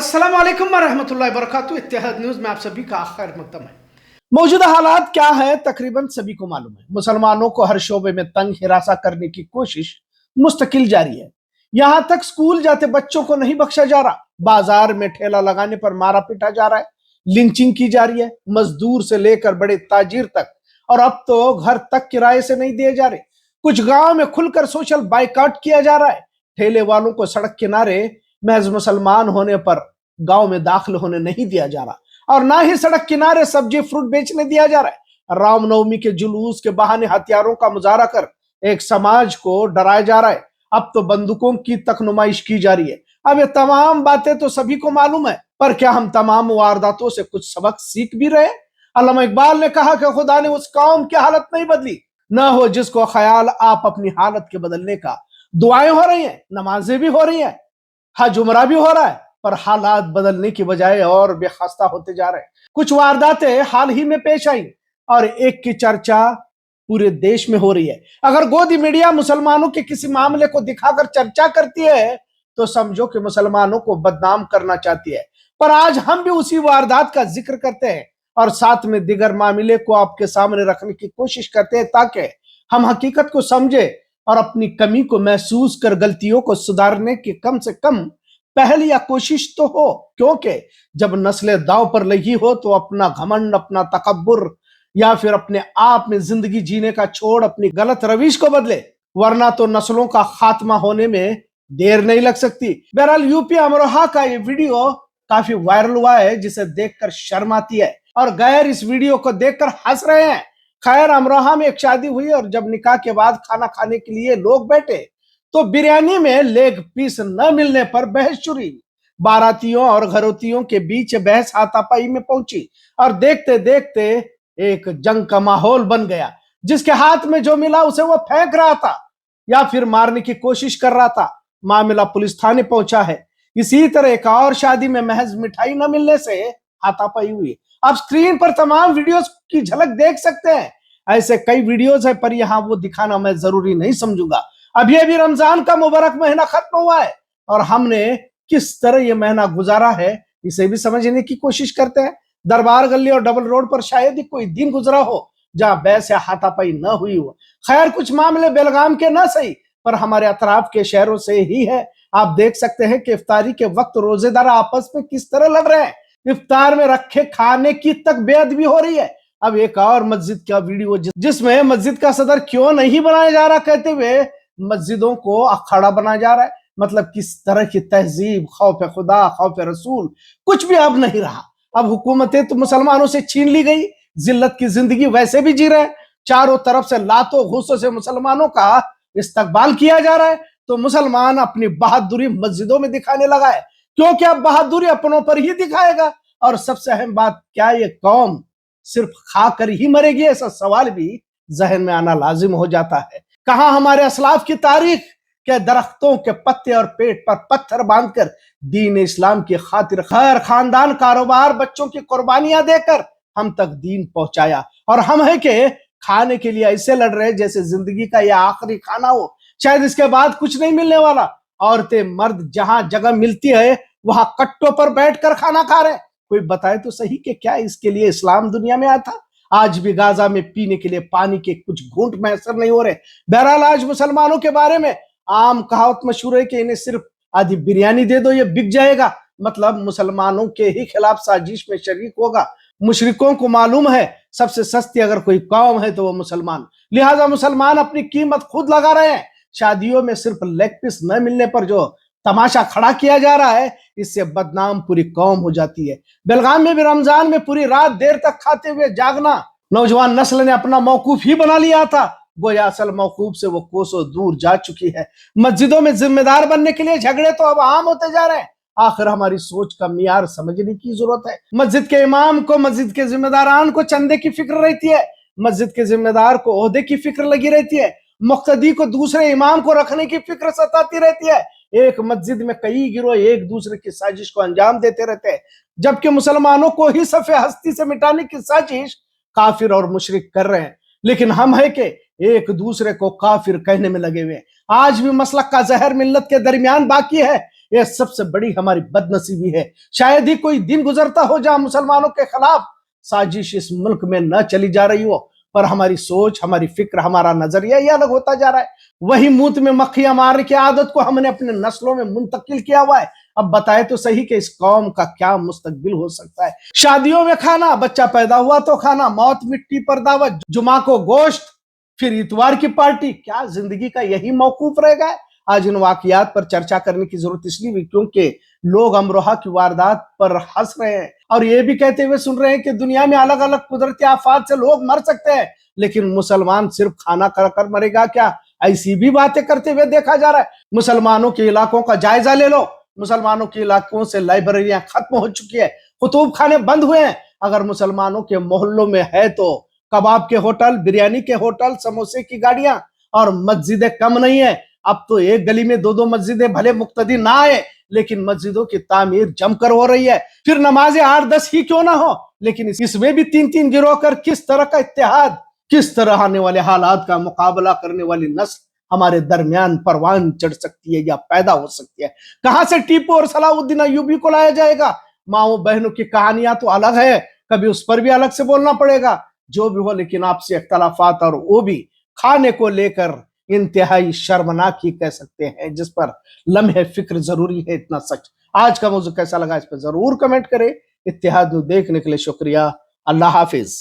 अस्सलाम वालेकुम वरहमतुल्लाहि वबरकातुहू। इत्तेहाद न्यूज़ में आप सभी का खैर मकदम है। मौजूदा हालात क्या है तकरीबन सभी को मालूम है। मुसलमानों को हर शोबे में तंग हिरासा करने की कोशिश मुस्तकिल जारी है। यहां तक स्कूल जाते बच्चों को नहीं बख्शा जा रहा, बाजार में ठेला लगाने पर मारा पीटा जा रहा है, लिंचिंग की जा रही है, मजदूर से लेकर बड़े ताजिर तक, और अब तो घर तक किराए से नहीं दिए जा रहे। कुछ गांव में खुलकर सोशल बाइकआउट किया जा रहा है। ठेले वालों को सड़क किनारे महज मुसलमान होने पर गांव में दाखिल होने नहीं दिया जा रहा, और ना ही सड़क किनारे सब्जी फ्रूट बेचने दिया जा रहा है। रामनवमी के जुलूस के बहाने हथियारों का मुजाहरा कर एक समाज को डराया जा रहा है। अब तो बंदूकों की तक नुमाइश की जा रही है। अब ये तमाम बातें तो सभी को मालूम है, पर क्या हम तमाम वारदातों से कुछ सबक सीख भी रहे? अल्लामा इकबाल ने कहा कि खुदा ने उस कौम की हालत नहीं बदली, न हो जिसको ख्याल आप अपनी हालत के बदलने का। दुआएं हो रही हैं, नमाजें भी हो रही हैं, हज उमरा भी हो रहा है, पर हालात बदलने की बजाय और बेखस्ता होते जा रहे हैं। कुछ वारदातें हाल ही में पेश आई और एक की चर्चा पूरे देश में हो रही है। अगर गोदी मीडिया मुसलमानों के किसी मामले को दिखाकर चर्चा करती है तो समझो कि मुसलमानों को बदनाम करना चाहती है। पर आज हम भी उसी वारदात का जिक्र करते हैं और साथ में दिगर मामले को आपके सामने रखने की कोशिश करते हैं, ताकि हम हकीकत को समझे और अपनी कमी को महसूस कर गलतियों को सुधारने की कम से कम पहल या कोशिश तो हो। क्योंकि जब नस्लें दांव पर लगी हो तो अपना घमंड, अपना तकब्बुर या फिर अपने आप में जिंदगी जीने का छोड़ अपनी गलत रविश को बदले, वरना तो नस्लों का खात्मा होने में देर नहीं लग सकती। बहरहाल यूपी अमरोहा का ये वीडियो काफी वायरल हुआ है, जिसे देखकर शर्म आती है और गैर इस वीडियो को देखकर हंस रहे हैं। खैर, अमरोहा में एक शादी हुई और जब निकाह के बाद खाना खाने के लिए लोग बैठे तो बिरयानी में लेग पीस न मिलने पर बहस शुरू। बारातियों और घरोतियों के बीच बहस हाथापाई में पहुंची और देखते देखते एक जंग का माहौल बन गया। जिसके हाथ में जो मिला उसे वो फेंक रहा था या फिर मारने की कोशिश कर रहा था। मामला पुलिस थाने पहुंचा है। इसी तरह एक और शादी में महज मिठाई न मिलने से हाथापाई हुई। आप स्क्रीन पर तमाम वीडियोस की झलक देख सकते हैं। ऐसे कई वीडियोस है, पर यहाँ वो दिखाना मैं जरूरी नहीं समझूंगा। अभी अभी रमजान का मुबारक महीना खत्म हुआ है और हमने किस तरह ये महीना गुजारा है इसे भी समझने की कोशिश करते हैं। दरबार गली और डबल रोड पर शायद ही कोई दिन गुजरा हो जहां बहस या हाथापाई न हुई हो। खैर, कुछ मामले बेलगाम के न सही पर हमारे अतराफ के शहरों से ही है। आप देख सकते हैं कि इफ्तारी के वक्त रोजेदार आपस में किस तरह लड़ रहे हैं। इफ्तार में रखे खाने की तक बेअदबी हो रही है। अब एक और मस्जिद का वीडियो जिसमें मस्जिद का सदर क्यों नहीं बनाया जा रहा कहते हुए मस्जिदों को अखाड़ा बनाया जा रहा है। मतलब किस तरह की तहजीब, खौफ खुदा, खौफ रसूल कुछ भी अब नहीं रहा। अब हुकूमतें तो मुसलमानों से छीन ली गई, जिल्लत की जिंदगी वैसे भी जी रहे हैं। चारों तरफ से लातों घूसों से मुसलमानों का इस्तकबाल किया जा रहा है, तो मुसलमान अपनी बहादुरी मस्जिदों में दिखाने लगा है, क्योंकि अब बहादुरी अपनों पर ही दिखाएगा। और सबसे अहम बात, क्या ये कौम सिर्फ खाकर ही मरेगी? ऐसा सवाल भी जहन में आना लाजिम हो जाता है। कहां हमारे असलाफ की तारीख के दरख्तों के पत्ते और पेट पर पत्थर बांधकर दीन इस्लाम की खातिर खैर खानदान, कारोबार, बच्चों की कुर्बानियां देकर हम तक दीन पहुंचाया, और हम है कि खाने के लिए ऐसे लड़ रहे जैसे जिंदगी का यह आखिरी खाना हो, शायद इसके बाद कुछ नहीं मिलने वाला। औरतें मर्द जहां जगह मिलती है वहां कट्टों पर बैठकर खाना खा रहे। कोई बताए तो सही कि क्या इसके लिए इस्लाम दुनिया में आया था? आज भी गाजा में पीने के लिए पानी के कुछ घूंट मैसर नहीं हो रहे। बहरहाल, आज मुसलमानों के बारे में आम कहावत मशहूर है कि इन्हें सिर्फ आधी बिरयानी दे दो, ये बिक जाएगा। मतलब मुसलमानों के ही खिलाफ साजिश में शरीक होगा। मुशरिकों को मालूम है सबसे सस्ती अगर कोई कौम है तो वो मुसलमान, लिहाजा मुसलमान अपनी कीमत खुद लगा रहे हैं। शादियों में सिर्फ लेग पीस न मिलने पर जो तमाशा खड़ा किया जा रहा है, इससे बदनाम पूरी कौम हो जाती है। बेलगाम में भी रमजान में पूरी रात देर तक खाते हुए जागना नौजवान नस्ल ने अपना मौकूफ ही बना लिया था। गोया असल मौकूफ से वो कोसों दूर जा चुकी है। मस्जिदों में जिम्मेदार बनने के लिए झगड़े तो अब आम होते जा रहे हैं। आखिर हमारी सोच का मियार समझने की जरूरत है। मस्जिद के इमाम को, मस्जिद के जिम्मेदारान को चंदे की फिक्र रहती है, मस्जिद के जिम्मेदार को ओहदे की फिक्र लगी रहती है, मुक्तदी को दूसरे इमाम को रखने की फिक्र सताती रहती है। एक मस्जिद में कई गिरोह एक दूसरे की साजिश को अंजाम देते रहते हैं, जबकि मुसलमानों को ही सफ़े हस्ती से मिटाने की साजिश काफिर और मुशरिक कर रहे हैं। लेकिन हम है कि एक दूसरे को काफिर कहने में लगे हुए। आज भी मसलक का जहर मिल्लत के दरमियान बाकी है। یہ سب سے بڑی ہماری بدنصیبی ہے۔ شاید ہی کوئی دن گزرتا ہو جہاں مسلمانوں کے خلاف سازش اس ملک میں نہ چلی جا رہی ہو، پر ہماری سوچ، ہماری فکر، ہمارا نظریہ یہ الگ ہوتا جا رہا ہے۔ وہی منہ میں مکھیاں مارنے کی عادت کو ہم نے اپنے نسلوں میں منتقل کیا ہوا ہے۔ اب بتائے تو صحیح کہ اس قوم کا کیا مستقبل ہو سکتا ہے؟ شادیوں میں کھانا، بچہ پیدا ہوا تو کھانا، موت مٹی پر دعوت، جمعہ کو گوشت، پھر اتوار کی پارٹی، کیا زندگی کا یہی موقوف رہ گا؟ آج ان واقعات پر چرچا کرنے کی ضرورت اس لیے بھی کیونکہ لوگ امروہہ کی واردات پر ہنس رہے ہیں اور یہ بھی کہتے ہوئے سن رہے ہیں کہ دنیا میں الگ الگ قدرتی آفات سے لوگ مر سکتے ہیں، لیکن مسلمان صرف کھانا کھا کر مرے گا کیا؟ ایسی بھی باتیں کرتے ہوئے دیکھا جا رہا ہے۔ مسلمانوں کے علاقوں کا جائزہ لے لو، مسلمانوں کے علاقوں سے لائبریریاں ختم ہو چکی ہیں، خطوب خانے بند ہوئے ہیں۔ اگر مسلمانوں کے محلوں میں ہے تو کباب کے ہوٹل، بریانی کے ہوٹل، سموسے کی گاڑیاں، اور مسجدیں کم نہیں ہیں۔ اب تو ایک گلی میں دو مسجدیں بھلے مقتدی نہ آئے، لیکن مسجدوں کی تعمیر جم کر ہو رہی ہے۔ پھر نمازیں 8-10 ہی کیوں نہ ہو، لیکن اس میں بھی 3 گروہ کر کس طرح کا اتحاد، کس طرح آنے والے حالات کا مقابلہ کرنے والی نسل ہمارے درمیان پروان چڑھ سکتی ہے یا پیدا ہو سکتی ہے؟ کہاں سے ٹیپو اور صلاح الدین ایوبی کو لایا جائے گا؟ ماؤں بہنوں کی کہانیاں تو الگ ہے، کبھی اس پر بھی الگ سے بولنا پڑے گا۔ جو بھی ہو، لیکن آپ سے اختلافات، اور وہ بھی کھانے کو لے کر، انتہائی شرمناک ہی کہہ سکتے ہیں، جس پر لمحے فکر ضروری ہے، اتنا سچ۔ آج کا موضوع کیسا لگا اس پہ ضرور کمنٹ کریں۔ اتحاد نو دیکھنے کے لیے شکریہ۔ اللہ حافظ۔